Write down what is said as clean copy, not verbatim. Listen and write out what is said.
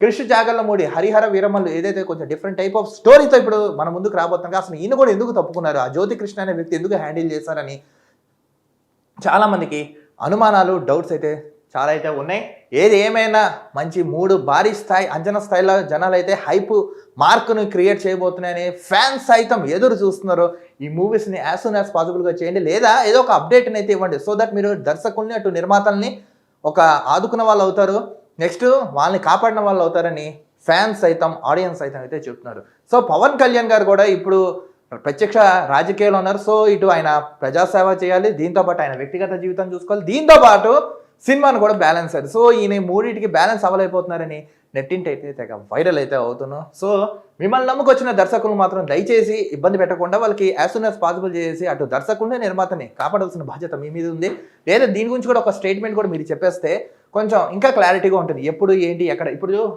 కృష్ణ జాగర్లమూడి హరిహర వీరమల్లు ఏదైతే కొంచెం different type of స్టోరీతో ఇప్పుడు మన ముందుకు రాబోతున్నాం. అసలు ఈయన కూడా ఎందుకు తప్పుకున్నారు, ఆ జ్యోతి కృష్ణ అనే వ్యక్తి ఎందుకు హ్యాండిల్ చేశారని చాలా మందికి అనుమానాలు, డౌట్స్ అయితే చాలా అయితే ఉన్నాయి. ఏది ఏమైనా మంచి 3 భారీ స్థాయి అంచనా స్థాయిలో జనాలు అయితే హైప్ మార్కును క్రియేట్ చేయబోతున్నాయని ఫ్యాన్స్ సైతం ఎదురు చూస్తున్నారు. ఈ మూవీస్ని యాజ్ సూన్ యాజ్ పాసిబుల్గా చేయండి, లేదా ఏదో ఒక అప్డేట్ని అయితే ఇవ్వండి. సో దట్ మీరు దర్శకుల్ని అటు నిర్మాతల్ని ఒక ఆదుకున్న వాళ్ళు అవుతారు, నెక్స్ట్ వాళ్ళని కాపాడిన వాళ్ళు అవుతారని ఫ్యాన్స్ సైతం ఆడియన్స్ సైతం అయితే చెప్తున్నారు. సో పవన్ కళ్యాణ్ గారు కూడా ఇప్పుడు ప్రత్యక్ష రాజకీయాలు ఉన్నారు. సో ఇటు ఆయన ప్రజాసేవ చేయాలి, దీంతోపాటు ఆయన వ్యక్తిగత జీవితం చూసుకోవాలి, దీంతోపాటు సినిమాను కూడా బ్యాలెన్స్ అయ్యింది. సో ఈయన మూడింటికి బ్యాలెన్స్ అవ్వలేకపోతున్నారని నెట్టింటి అయితే తెగ వైరల్ అయితే అవుతున్నాం. సో మిమ్మల్ని నమ్ముకొచ్చిన దర్శకులు మాత్రం దయచేసి ఇబ్బంది పెట్టకుండా వాళ్ళకి యాజ్ సూన్ యాజ్ పాసిబుల్ చేసి అటు దర్శకుల్ని నిర్మాతని కాపాడాల్సిన బాధ్యత మీ మీద ఉంది. లేదా దీని గురించి కూడా ఒక స్టేట్మెంట్ కూడా మీరు చెప్పేస్తే కొంచెం ఇంకా క్లారిటీగా ఉంటుంది, ఎప్పుడు ఏంటి ఎక్కడ. ఇప్పుడు